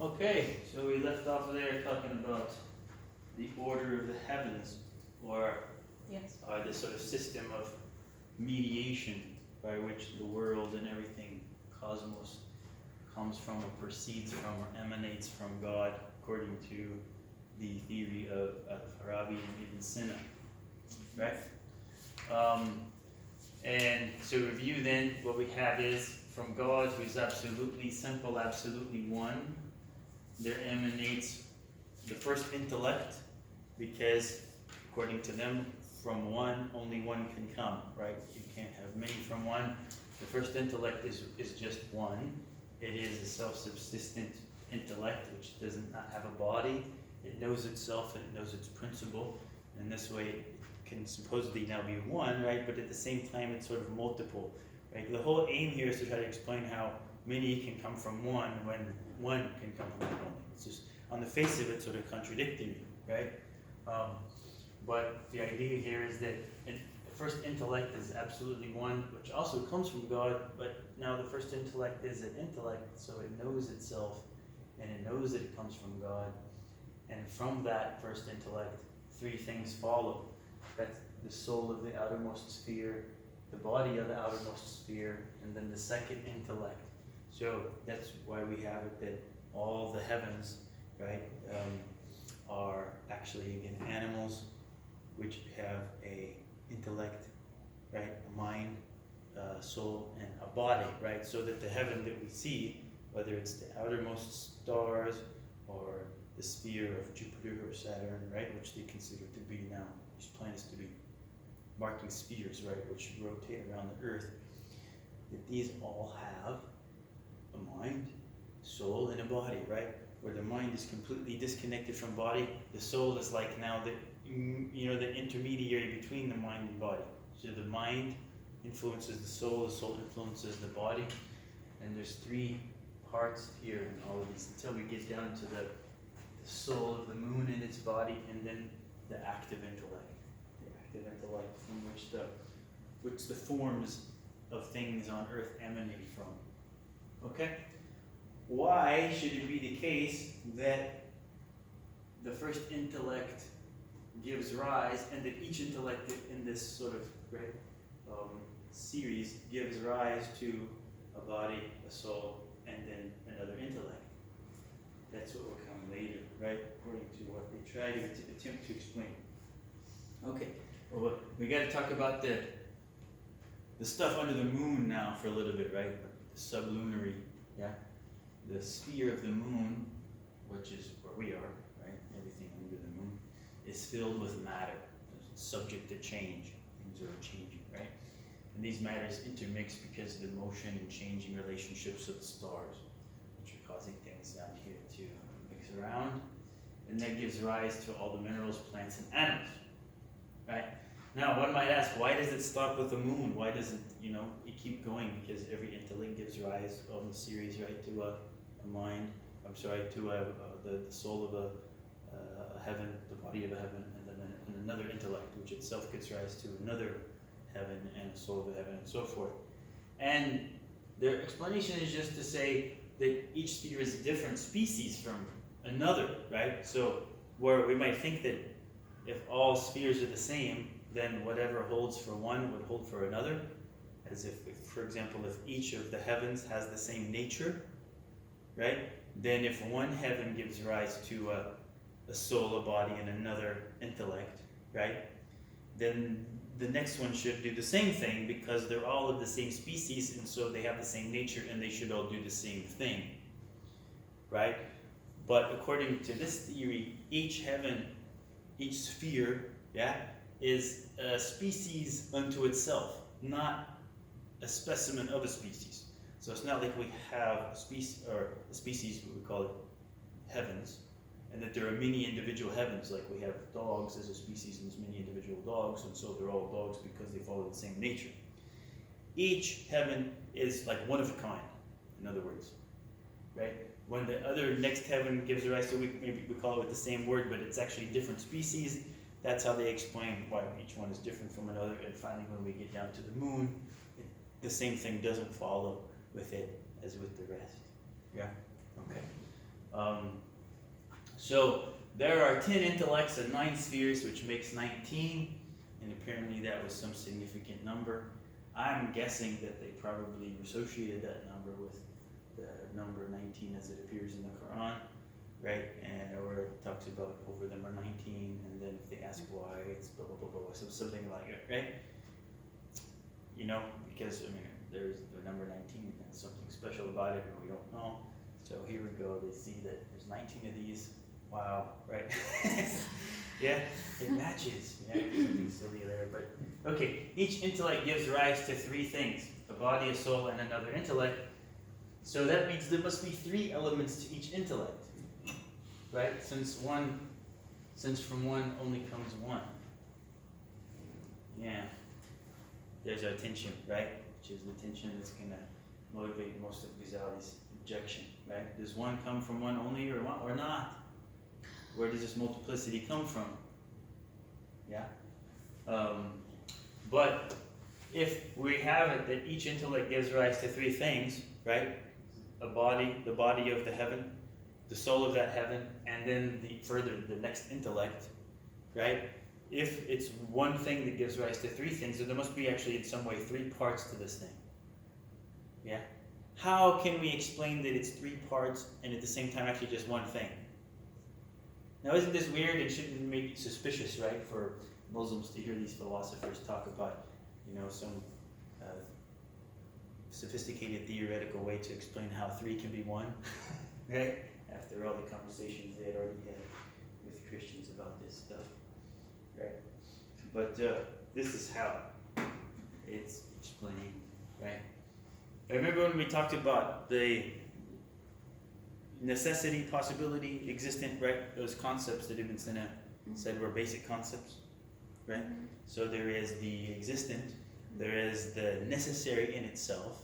Okay, so we left off there talking about the order of the heavens, or Yes. this sort of system of mediation by which the world and everything, cosmos, comes from or proceeds from or emanates from God, according to the theory of Al-Farabi and Ibn Sina, right? And to review then, what we have is from God, who is absolutely simple, absolutely one, there emanates the first intellect, because according to them, from one, only one can come, right? You can't have many from one. The first intellect is just one. It is a self-subsistent intellect, which does not have a body. It knows itself and it knows its principle. And this way it can supposedly now be one, right? But at the same time, it's sort of multiple, right? The whole aim here is to try to explain how many can come from one when one can come from one. It's just, on the face of it, sort of contradictory, right? But the idea here is that the first intellect is absolutely one, which also comes from God, but now the first intellect is an intellect, so it knows itself, and it knows that it comes from God. And from that first intellect, three things follow. That's the soul of the outermost sphere, the body of the outermost sphere, and then the second intellect. So that's why we have it that all the heavens, right, are actually, again, animals which have a intellect, right, a mind, soul, and a body, right? So that the heaven that we see, whether it's the outermost stars or the sphere of Jupiter or Saturn, right, which they consider to be now, these planets to be marking spheres, right, which rotate around the Earth, that these all have a mind, soul, and a body, right? Where the mind is completely disconnected from body, the soul is like now the intermediary between the mind and body. So the mind influences the soul influences the body, and there's three parts here in all of these until we get down to the soul of the moon and its body, and then the active intellect from which the forms of things on earth emanate from. Okay? Why should it be the case that the first intellect gives rise, and that each intellect in this sort of series gives rise to a body, a soul, and then another intellect? That's what will come later, right? According to what they try to attempt to explain. Okay, well, we got to talk about the stuff under the moon now for a little bit, right? The sublunary, yeah? The sphere of the moon, which is where we are, right? Everything under the moon is filled with matter. It's subject to change. Things are changing, right? And these matters intermix because of the motion and changing relationships of the stars, which are causing things down here to mix around. And that gives rise to all the minerals, plants, and animals, right? Now, one might ask, why does it stop with the moon? Why doesn't, it keep going? Because every intellect gives rise on the series, right, to a mind, to the soul of a heaven, the body of a heaven, and then another intellect, which itself gives rise to another heaven and a soul of a heaven, and so forth. And their explanation is just to say that each sphere is a different species from another, right? So where we might think that if all spheres are the same, then whatever holds for one would hold for another, as if, for example, if each of the heavens has the same nature, right? Then if one heaven gives rise to a soul, a body, and another intellect, right? Then the next one should do the same thing, because they're all of the same species, and so they have the same nature, and they should all do the same thing, right? But according to this theory, each heaven, each sphere, yeah, is a species unto itself, not a specimen of a species. So it's not like we have a species, what we call it, heavens, and that there are many individual heavens, like we have dogs as a species and there's many individual dogs, and so they're all dogs because they follow the same nature. Each heaven is like one of a kind, in other words, right? When the other next heaven gives rise to, maybe we call it with the same word, but it's actually different species. That's how they explain why each one is different from another. And finally, when we get down to the moon, the same thing doesn't follow with it as with the rest. Yeah? Okay. So there are 10 intellects and 9 spheres, which makes 19, and apparently that was some significant number. I'm guessing that they probably associated that number with the number 19 as it appears in the Quran, right? And or it talks about over them are 19, and then if they ask why, it's blah blah blah blah, so something like it, right? You know, because I mean, there's the number 19 and something special about it, and we don't know. So here we go. They see that there's 19 of these. Wow, right? Yeah, it matches. Yeah, something silly there, but okay. Each intellect gives rise to 3 things: a body, a soul, and another intellect. So that means there must be 3 elements to each intellect, right? Since from one only comes one. Yeah. There's our tension, right? Which is the tension that's going to motivate most of Ghazali's objection, right? Does one come from one only or not? Where does this multiplicity come from? Yeah? But if we have it that each intellect gives rise to 3 things, right? A body, the body of the heaven, the soul of that heaven, and then the next intellect, right? If it's one thing that gives rise to 3 things, then there must be actually in some way 3 parts to this thing. Yeah? How can we explain that it's 3 parts and at the same time actually just one thing? Now isn't this weird and shouldn't make it suspicious, right, for Muslims to hear these philosophers talk about, you know, some sophisticated theoretical way to explain how 3 can be 1, right? After all the conversations they had already had with Christians about this stuff. Right, but this is how it's explained, right? I remember when we talked about the necessity, possibility, existent, right? Those concepts that Ibn Sina said were basic concepts, right? So there is the existent, there is the necessary in itself,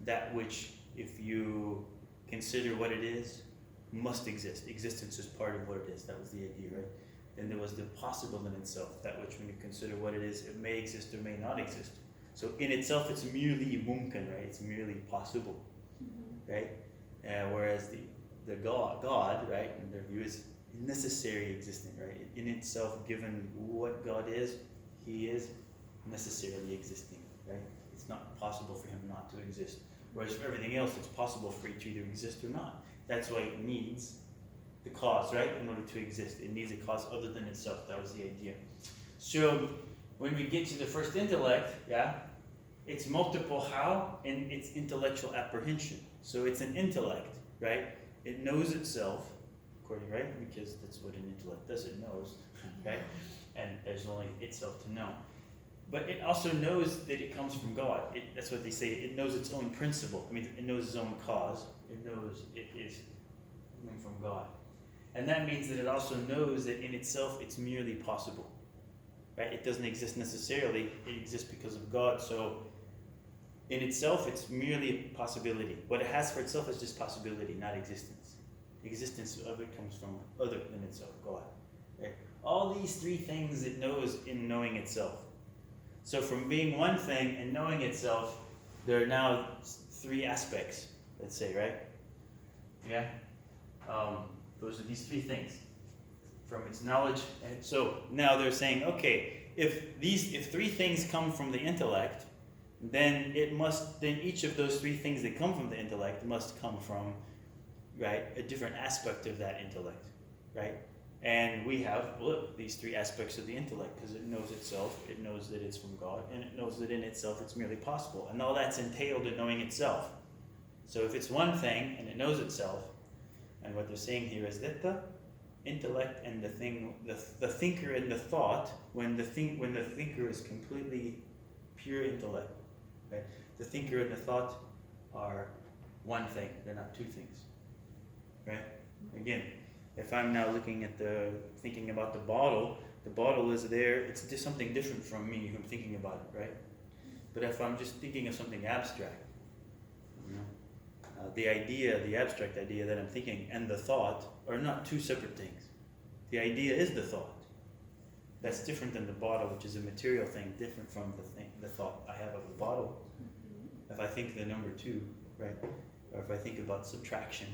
that which, if you consider what it is, must exist. Existence is part of what it is. That was the idea, right? Then there was the possible in itself, that which when you consider what it is, it may exist or may not exist. So in itself, it's merely mumkin, right? It's merely possible, right? Whereas the God, right, in their view is necessary existing, right? In itself, given what God is, He is necessarily existing, right? It's not possible for Him not to exist. Whereas for everything else, it's possible for it to either exist or not. That's why it needs the cause, right, in order to exist. It needs a cause other than itself. That was the idea. So when we get to the first intellect, yeah, it's multiple how? In its intellectual apprehension. So it's an intellect, right? It knows itself, according, right? Because that's what an intellect does, it knows, right? And there's only itself to know. But it also knows that it comes from God. That's what they say. It knows its own principle. I mean, it knows its own cause. It knows it is coming from God. And that means that it also knows that in itself it's merely possible. Right? It doesn't exist necessarily. It exists because of God. So in itself it's merely a possibility. What it has for itself is just possibility, not existence. Existence of it comes from other than itself, God. Right? All these 3 things it knows in knowing itself. So from being one thing and knowing itself, there are now 3 aspects, let's say, right? Yeah? Those are these 3 things from its knowledge. And so now they're saying, okay, if 3 things come from the intellect, then each of those 3 things that come from the intellect must come from, right, a different aspect of that intellect, right? And we have, look, these 3 aspects of the intellect, because it knows itself, it knows that it's from God, and it knows that in itself it's merely possible. And all that's entailed in knowing itself. So if it's one thing and it knows itself, and what they're saying here is that the intellect and the thinker and the thought, when the thinker is completely pure intellect, right? The thinker and the thought are one thing, they're not 2 things, right? Again, if I'm now looking at thinking about the bottle is there, it's just something different from me who's thinking about it, right? But if I'm just thinking of something abstract, you know, the abstract idea that I'm thinking and the thought are not 2 separate things. The idea is the thought. That's different than the bottle, which is a material thing, different from the thought I have of the bottle. If I think the number 2, right? Or if I think about subtraction,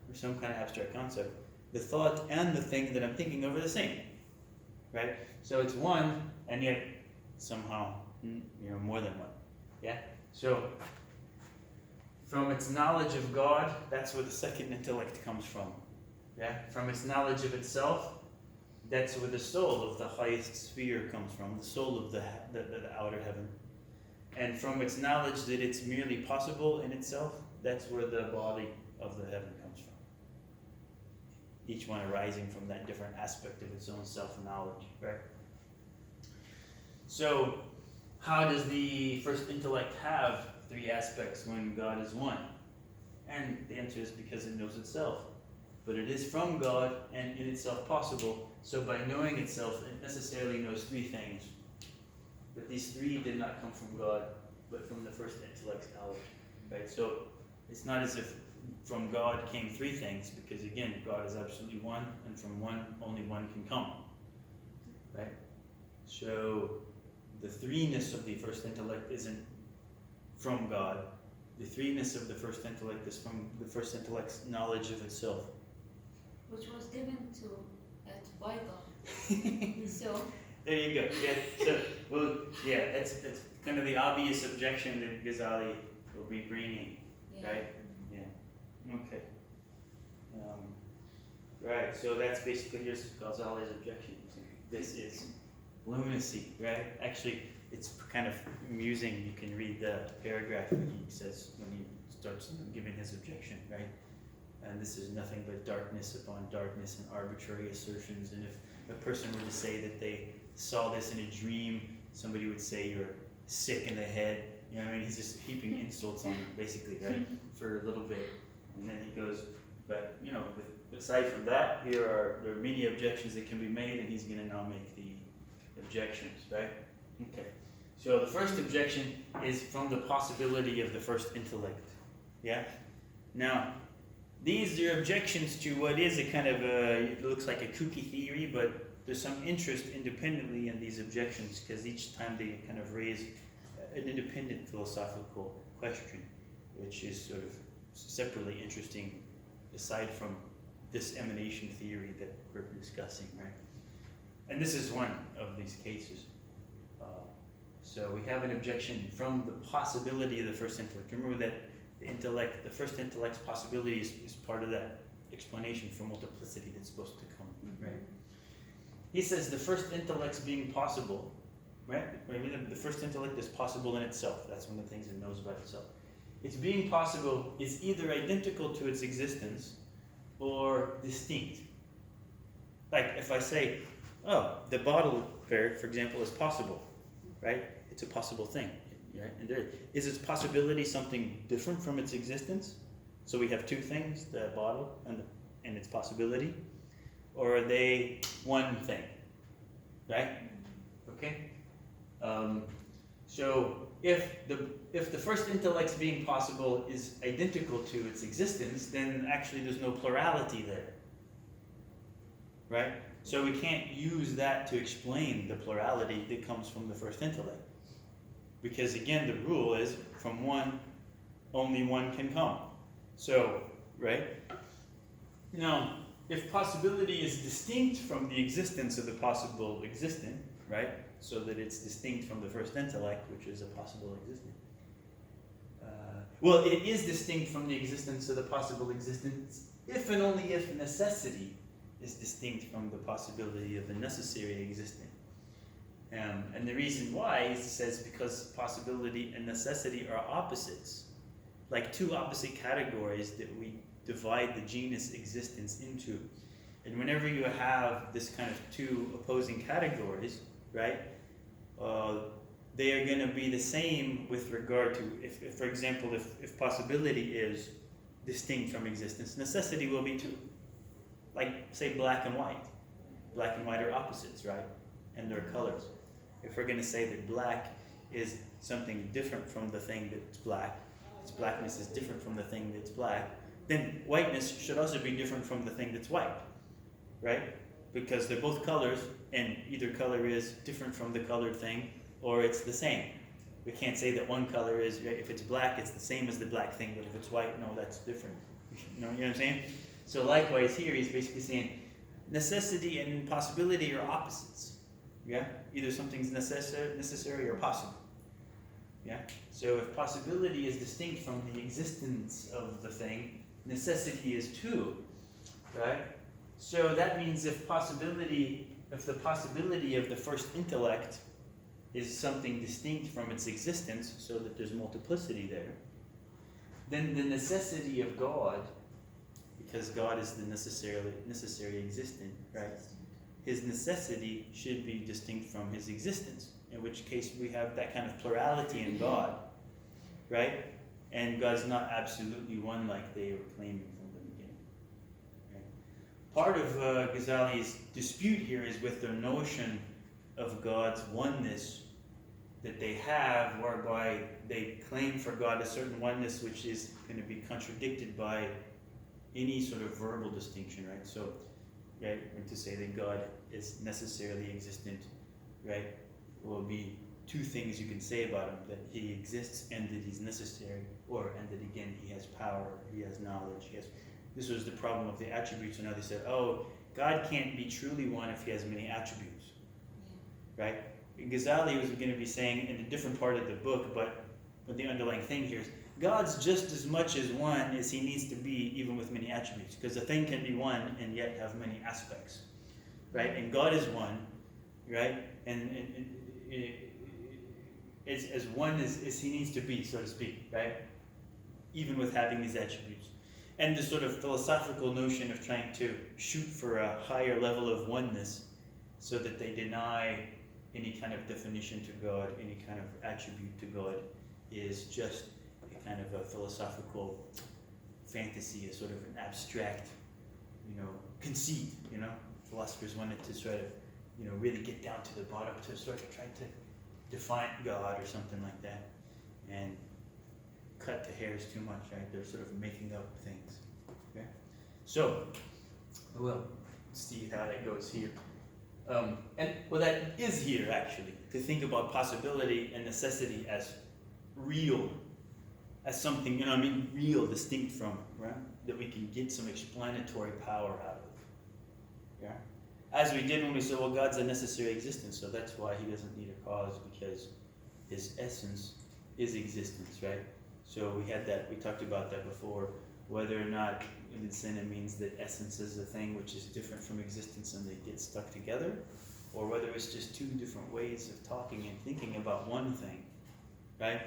or some kind of abstract concept, the thought and the thing that I'm thinking of are the same, right? So it's one, and yet somehow, more than one, yeah? So, from its knowledge of God, that's where the second intellect comes from, yeah? From its knowledge of itself, that's where the soul of the highest sphere comes from, the soul of the outer heaven. And from its knowledge that it's merely possible in itself, that's where the body of the heaven comes from. Each one arising from that different aspect of its own self-knowledge, right? So, how does the first intellect have three aspects when God is one? And the answer is because it knows itself. But it is from God and in itself possible, so by knowing itself, it necessarily knows three things. But these three did not come from God, but from the first intellect's knowledge, right? So, it's not as if from God came three things, because again, God is absolutely one, and from one, only one can come, right? So, the threeness of the first intellect isn't from God. The threeness of the first intellect is from the first intellect's knowledge of itself. Which was given to it by God. So there you go. Yeah. So, that's kind of the obvious objection that Ghazali will be bringing, right? Yeah. Okay. Right. So that's basically here's Ghazali's objection. This is lunacy, right? Actually, it's kind of amusing. You can read the paragraph when he says, when he starts giving his objection, right? And this is nothing but darkness upon darkness and arbitrary assertions. And if a person were to say that they saw this in a dream, somebody would say you're sick in the head. You know what I mean? He's just heaping insults on them, basically, right? For a little bit. And then he goes, but, aside from that, there are many objections that can be made, and he's going to now make the objections, right? Okay. So the first objection is from the possibility of the first intellect. Yeah? Now, these are objections to what is a kind of it looks like a kooky theory, but there's some interest independently in these objections, because each time they kind of raise an independent philosophical question, which is sort of separately interesting aside from this emanation theory that we're discussing, right? And this is one of these cases. So we have an objection from the possibility of the first intellect. Remember that the first intellect's possibility is part of that explanation for multiplicity that's supposed to come, right? He says the first intellect's being possible, right? The first intellect is possible in itself. That's one of the things it knows about itself. Its being possible is either identical to its existence or distinct. Like if I say, oh, the bottle, for example, is possible, right? It's a possible thing, right? And is its possibility something different from its existence? So we have two things, the bottle and its possibility, or are they one thing, right? Okay. So if the first intellect's being possible is identical to its existence, then actually there's no plurality there, right? So we can't use that to explain the plurality that comes from the first intellect. Because again, the rule is from one, only one can come. So, right? Now, if possibility is distinct from the existence of the possible existent, right? So that it's distinct from the first intellect, which is a possible existent. Well, it is distinct from the existence of the possible existence if and only if necessity is distinct from the possibility of the necessary existent. And the reason why, he says, because possibility and necessity are opposites, like two opposite categories that we divide the genus existence into. And whenever you have this kind of two opposing categories, right, they are going to be the same with regard to, if for example, if possibility is distinct from existence, necessity will be too. Like, say, black and white. Black and white are opposites, right? And they're colors. If we're going to say that black is something different from the thing that's black, its blackness is different from the thing that's black, then whiteness should also be different from the thing that's white, right? Because they're both colors, and either color is different from the colored thing, or it's the same. We can't say that one color is, if it's black, it's the same as the black thing, but if it's white, no, that's different. You know what I'm saying? So likewise here, he's basically saying necessity and possibility are opposites. Yeah? Either something's necessary or possible. Yeah? So if possibility is distinct from the existence of the thing, necessity is too. Right? So that means if the possibility of the first intellect is something distinct from its existence, so that there's multiplicity there, then the necessity of God, because God is the necessary existent, right? His necessity should be distinct from his existence, in which case we have that kind of plurality in God, right? And God's not absolutely one like they were claiming from the beginning. Right? Part of Ghazali's dispute here is with their notion of God's oneness that they have, whereby they claim for God a certain oneness which is going to be contradicted by any sort of verbal distinction, right? So, right, to say that God is necessarily existent, right, will be two things you can say about him: that he exists and that he's necessary, and that again he has power, he has knowledge, This was the problem of the attributes. And now they said, oh, God can't be truly one if he has many attributes, right? Ghazali was going to be saying in a different part of the book, but the underlying thing here is God's just as much as one as he needs to be, even with many attributes, because a thing can be one and yet have many aspects, right? And God is one, right? And as one as he needs to be, so to speak, right? Even with having these attributes. And the sort of philosophical notion of trying to shoot for a higher level of oneness so that they deny any kind of definition to God, any kind of attribute to God, is just a kind of a philosophical fantasy, a sort of an abstract, conceit, Philosophers wanted to sort of, really get down to the bottom, to sort of try to define God or something like that, and cut the hairs too much, right? They're sort of making up things. Okay? So, we'll see how that goes here. That is here, actually, to think about possibility and necessity as real, as something, real, distinct from, right? That we can get some explanatory power out of. Yeah? As we did when we said, well, God's a necessary existence, so that's why he doesn't need a cause, because his essence is existence, right? So we talked about that before, whether or not in Sena means that essence is a thing which is different from existence and they get stuck together, or whether it's just two different ways of talking and thinking about one thing, right?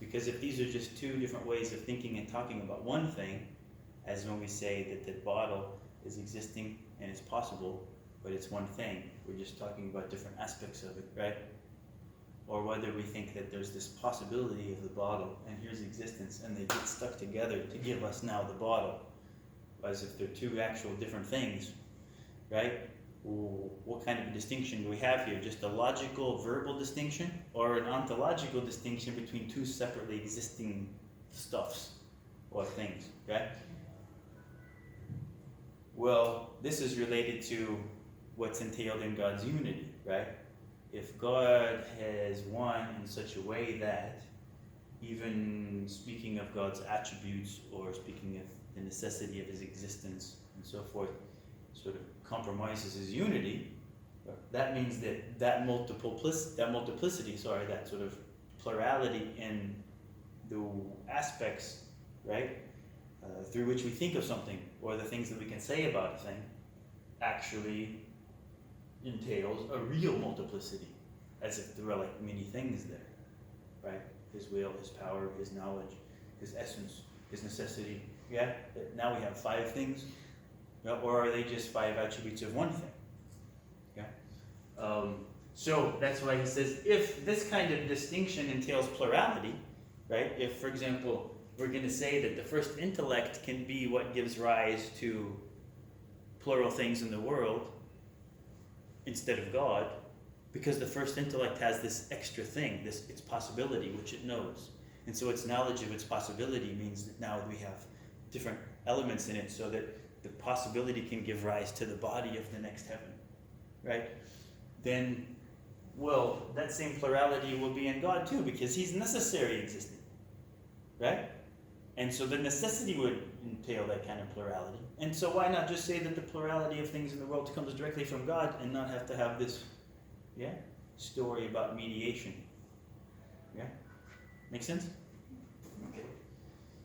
Because if these are just two different ways of thinking and talking about one thing, as when we say that the bottle is existing and it's possible, but it's one thing, we're just talking about different aspects of it, right? Or whether we think that there's this possibility of the bottle and here's existence and they get stuck together to give us now the bottle, as if they're two actual different things, right? What kind of a distinction do we have here? Just a logical, verbal distinction, or an ontological distinction between two separately existing stuffs or things, right? Well, this is related to what's entailed in God's unity, right? If God has one in such a way that, even speaking of God's attributes or speaking of the necessity of his existence and so forth, sort of compromises his unity, that means that multiplicity, that sort of plurality in the aspects, right, through which we think of something, or the things that we can say about a thing, actually entails a real multiplicity, as if there were like many things there, right? His will, his power, his knowledge, his essence, his necessity. Yeah? Now we have 5 things, or are they just 5 attributes of one thing? Yeah? So that's why he says, if this kind of distinction entails plurality, right? If, for example, we're going to say that the first intellect can be what gives rise to plural things in the world instead of God, because the first intellect has this extra thing, its possibility, which it knows. And so its knowledge of its possibility means that now we have different elements in it so that the possibility can give rise to the body of the next heaven, right? Then, well, that same plurality will be in God too, because he's necessary existing, right? And so the necessity would entail that kind of plurality. And so why not just say that the plurality of things in the world comes directly from God and not have to have this, story about mediation? Yeah? Make sense? Okay.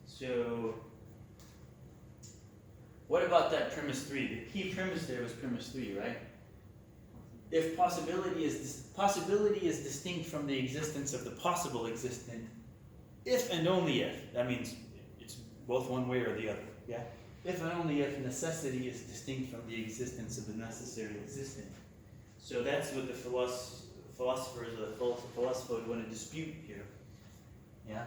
So, what about that premise 3? The key premise there was premise 3, right? If possibility is distinct from the existence of the possible existent, if and only if, that means it's both one way or the other, yeah? If and only if necessity is distinct from the existence of the necessary existent. So that's what the philosophers or the philosopher would want to dispute here, yeah?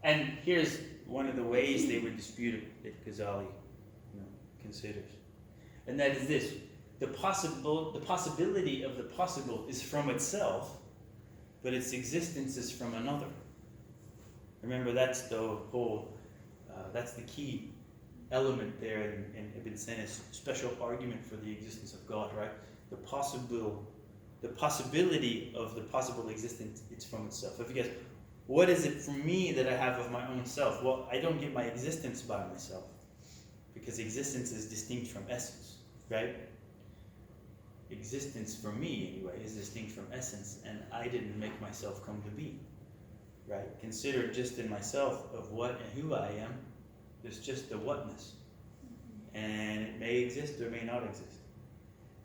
And here's one of the ways they would dispute it that Ghazali considers. And that is this: the possibility of the possible is from itself, but its existence is from another. Remember, that's the whole, that's the key element there in Ibn Sina's special argument for the existence of God, right? The possibility of the possible existence, it's from itself. If you guess, what is it for me that I have of my own self? Well, I don't get my existence by myself, because existence is distinct from essence, right? Existence for me, anyway, is distinct from essence, and I didn't make myself come to be, right? Considered just in myself of what and who I am, there's just the whatness, and it may exist or may not exist.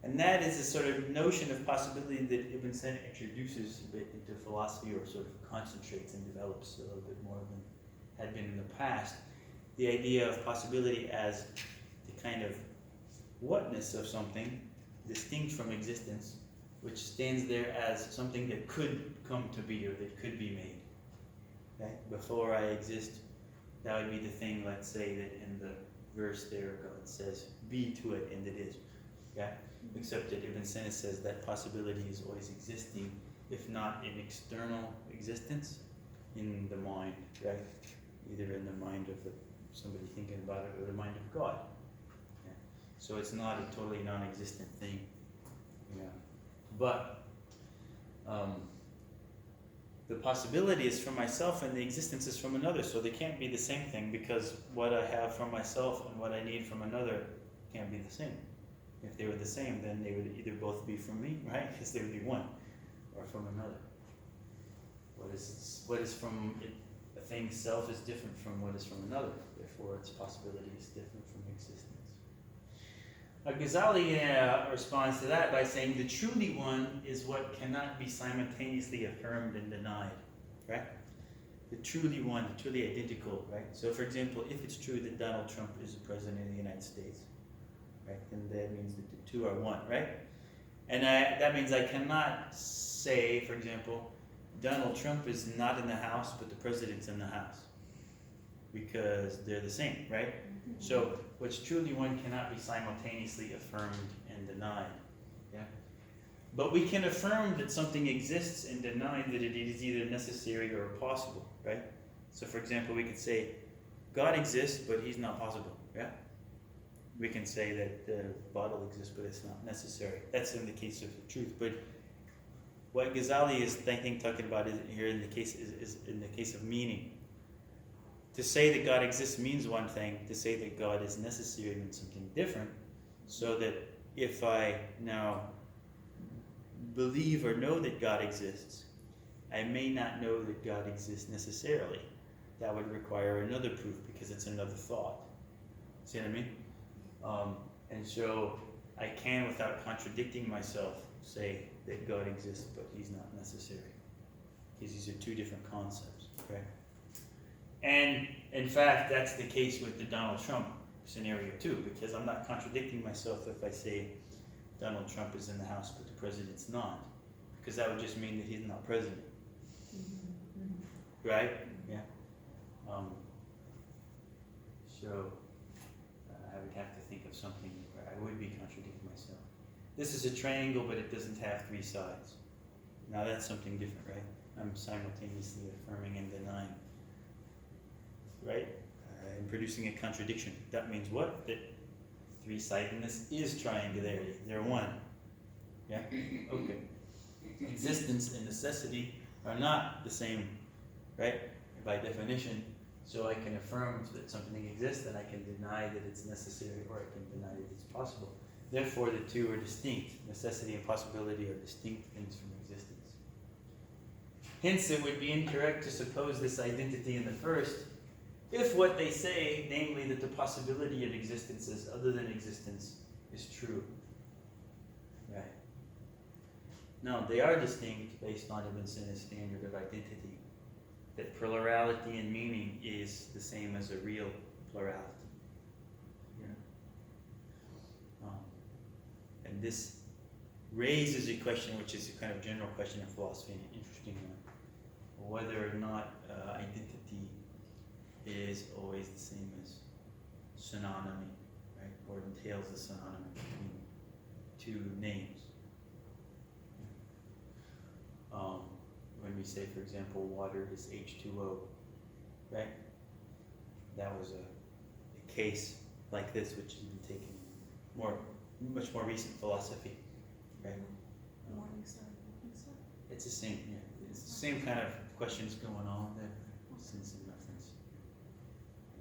And that is a sort of notion of possibility that Ibn Sina introduces a bit into philosophy, or sort of concentrates and develops a little bit more than had been in the past. The idea of possibility as the kind of whatness of something distinct from existence, which stands there as something that could come to be or that could be made. Okay? Before I exist, that would be the thing, let's say, that in the verse there God says, be to it, and it is. Okay? Except that Ibn Sina says that possibility is always existing, if not in external existence, in the mind, right? Either in the mind of somebody thinking about it or the mind of God. Yeah. So it's not a totally non-existent thing. Yeah. But the possibility is from myself and the existence is from another, so they can't be the same thing, because what I have from myself and what I need from another can't be the same. If they were the same, then they would either both be from me, right? Because they would be one, or from another. What is from it, a thing's self is different from what is from another. Therefore, its possibility is different from existence. Ghazali responds to that by saying the truly one is what cannot be simultaneously affirmed and denied, right? The truly one, the truly identical, right? So, for example, if it's true that Donald Trump is the president of the United States, right, then that means that the two are one, right? And that means I cannot say, for example, Donald Trump is not in the House, but the president's in the House, because they're the same, right? Mm-hmm. So what's truly one cannot be simultaneously affirmed and denied. Yeah. But we can affirm that something exists and deny that it is either necessary or possible, right? So for example, we could say, God exists, but he's not possible, yeah? We can say that the bottle exists, but it's not necessary. That's in the case of the truth. But what Ghazali is, I think, talking about is here in the case is in the case of meaning. To say that God exists means one thing. To say that God is necessary means something different. So that if I now believe or know that God exists, I may not know that God exists necessarily. That would require another proof, because it's another thought. See what I mean? And so I can, without contradicting myself, say that God exists, but he's not necessary. Because these are two different concepts, okay? And in fact, that's the case with the Donald Trump scenario too, because I'm not contradicting myself if I say Donald Trump is in the House, but the president's not. Because that would just mean that he's not president. Mm-hmm. Right? Yeah. So I would have to think of something where I would be contradicting myself. This is a triangle, but it doesn't have three sides. Now that's something different, right? I'm simultaneously affirming and denying. Right? And producing a contradiction. That means what? That three-sidedness is triangularity. They're one. Yeah? Okay. Existence and necessity are not the same, right? By definition. So I can affirm that something exists, and I can deny that it's necessary, or I can deny that it's possible. Therefore, the two are distinct. Necessity and possibility are distinct things from existence. Hence, it would be incorrect to suppose this identity in the first, if what they say, namely that the possibility of existences other than existence, is true. Right. No, they are distinct based on Ibn Sina's standard of identity. That plurality in meaning is the same as a real plurality. And this raises a question, which is a kind of general question in philosophy, an interesting one, whether or not identity is always the same as synonymy, right? Or entails a synonymy between two names. When we say, for example, water is H2O, right? That was a case like this, which has been taken much more recent philosophy, right? Morning star. It's the same, yeah. It's the same kind of questions going on there, sense and reference.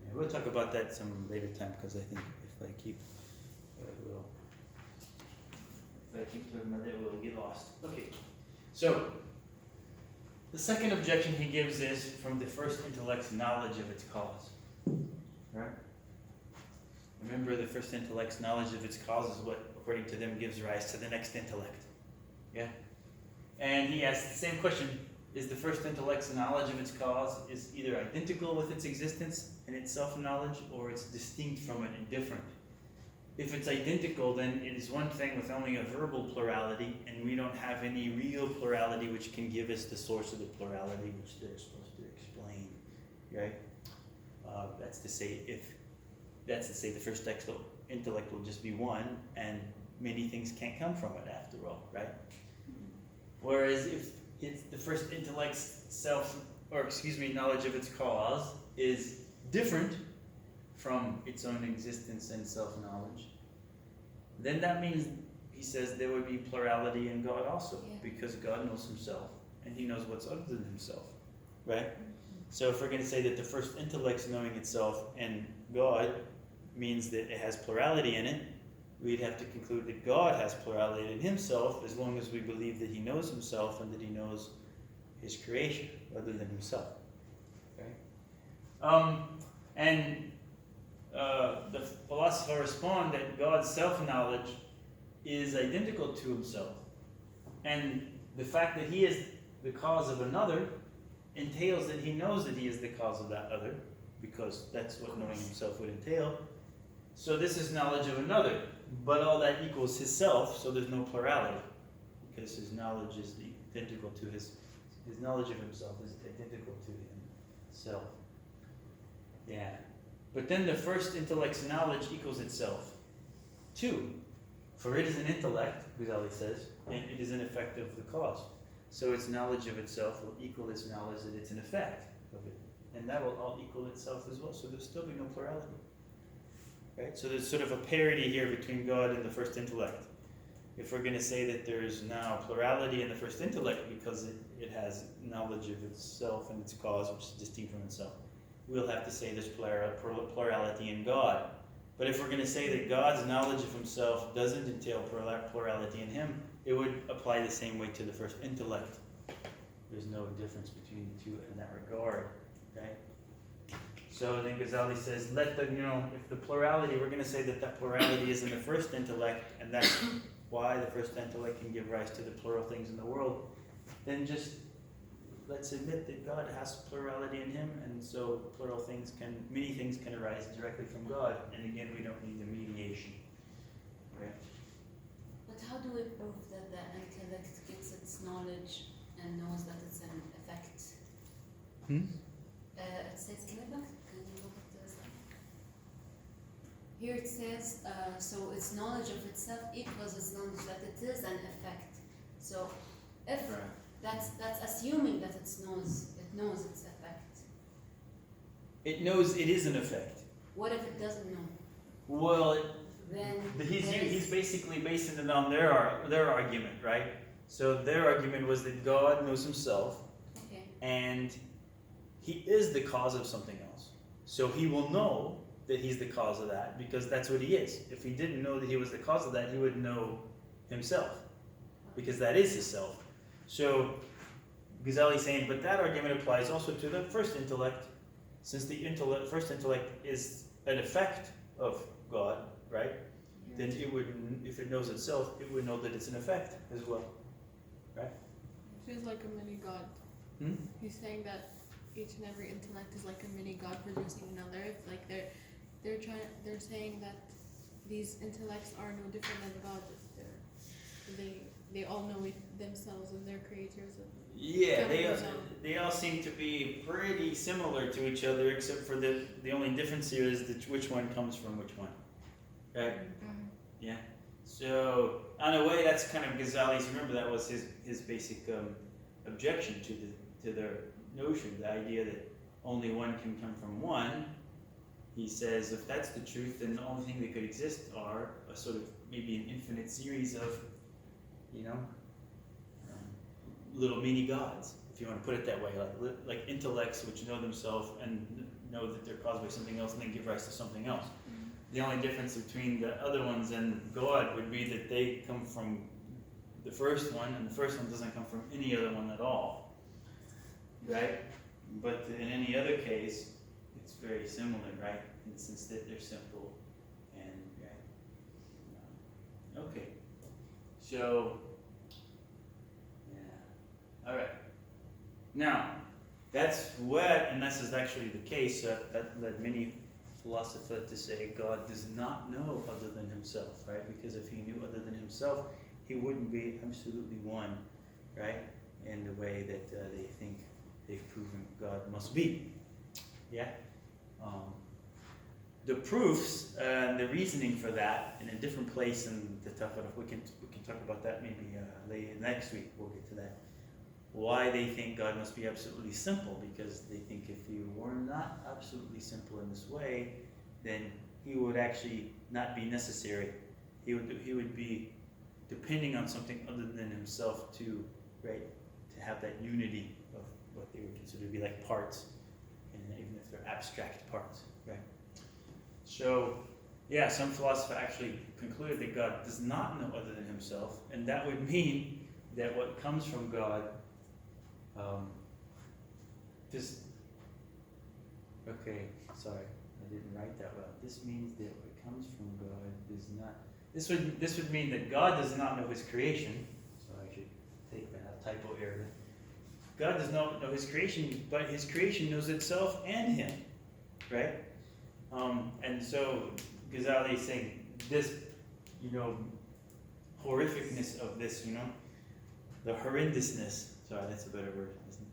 Yeah, we'll talk about that some later time, because I think if I keep talking about it, we'll get lost. Okay, so the second objection he gives is from the first intellect's knowledge of its cause. Right? Remember, the first intellect's knowledge of its cause is what, according to them, gives rise to the next intellect. Yeah? And he asks the same question. Is the first intellect's knowledge of its cause is either identical with its existence and its self-knowledge, or it's distinct from it and different? If it's identical, then it is one thing with only a verbal plurality, and we don't have any real plurality which can give us the source of the plurality which they're supposed to explain, right? That's to say, the first intellect will just be one, and many things can't come from it after all, right? Whereas if it's the first intellect's knowledge of its cause is different from its own existence and self-knowledge, then that means, he says, there would be plurality in God also, because God knows himself, and he knows what's other than himself, right? So if we're going to say that the first intellect's knowing itself and God means that it has plurality in it, we'd have to conclude that God has plurality in himself, as long as we believe that he knows himself and that he knows his creation other than himself, okay? The philosopher respond that God's self-knowledge is identical to himself. And the fact that he is the cause of another entails that he knows that he is the cause of that other, because that's what knowing himself would entail. So this is knowledge of another, but all that equals his self, so there's no plurality, because his knowledge is identical to his knowledge of himself is identical to himself. Yeah. But then the first intellect's knowledge equals itself, too. For it is an intellect, Ghazali says, and it is an effect of the cause. So its knowledge of itself will equal its knowledge that it's an effect of it. And that will all equal itself as well, so there'll still be no plurality. Right? So there's sort of a parity here between God and the first intellect. If we're going to say that there's now plurality in the first intellect because it has knowledge of itself and its cause, which is distinct from itself, we'll have to say there's plurality in God. But if we're going to say that God's knowledge of himself doesn't entail plurality in him, it would apply the same way to the first intellect. There's no difference between the two in that regard. Okay? So then Ghazali says, if the plurality, we're going to say that plurality is in the first intellect, and that's why the first intellect can give rise to the plural things in the world, then just let's admit that God has plurality in him, and so many things can arise directly from God, and again, we don't need the mediation. Right? But how do we prove that the intellect gets its knowledge and knows that it's an effect? It says, can you look at this? Here it says, so its knowledge of itself equals its knowledge that it is an effect. So if that's assuming that it knows its effect. It knows it is an effect. What if it doesn't know? Well, then he's basically basing it on their argument, right? So their argument was that God knows himself, and he is the cause of something else. So he will know that he's the cause of that because that's what he is. If he didn't know that he was the cause of that, he wouldn't know himself because that is his self. So Ghazali's saying, but that argument applies also to the first intellect, since the first intellect is an effect of God, right? Then it would, if it knows itself, it would know that it's an effect as well, right? She's like a mini god. Hmm? He's saying that each and every intellect is like a mini god producing another. It's like they're saying that these intellects are no different than God. They all know themselves and they're creators of. Yeah, they all seem to be pretty similar to each other, except for the only difference here is that which one comes from which one, right? Yeah. So in a way, that's kind of Ghazali's. Remember, that was his basic objection to the notion, the idea that only one can come from one. He says, if that's the truth, then the only thing that could exist are a sort of maybe an infinite series of, little mini gods, if you want to put it that way, like intellects which know themselves and know that they're caused by something else and then give rise to something else. The only difference between the other ones and God would be that they come from the first one, and the first one doesn't come from any other one at all, right? But in any other case, it's very similar, right? In the sense that they're simple and, right? Okay. So, yeah. All right. Now, that's what, and this is actually the case, that led many philosophers to say God does not know other than himself, right? Because if he knew other than himself, he wouldn't be absolutely one, right? In the way that they think they've proven God must be. Yeah? The proofs and the reasoning for that in a different place in the Tahafut, we can talk about that maybe later next week. We'll get to that. Why they think God must be absolutely simple, because they think if he were not absolutely simple in this way, then he would actually not be necessary. He would be depending on something other than himself to have that unity of what they would consider to be like parts, and even if they're abstract parts, right? So, yeah, some philosophers actually concluded that God does not know other than himself, and that would mean that what comes from God okay, sorry, I didn't write that well. This means that what comes from God does not. This would mean that God does not know his creation. So I should take that typo error. God does not know his creation, but his creation knows itself and him, right? And so Ghazali is saying this, horrificness of this, the horrendousness. Sorry, that's a better word, isn't it?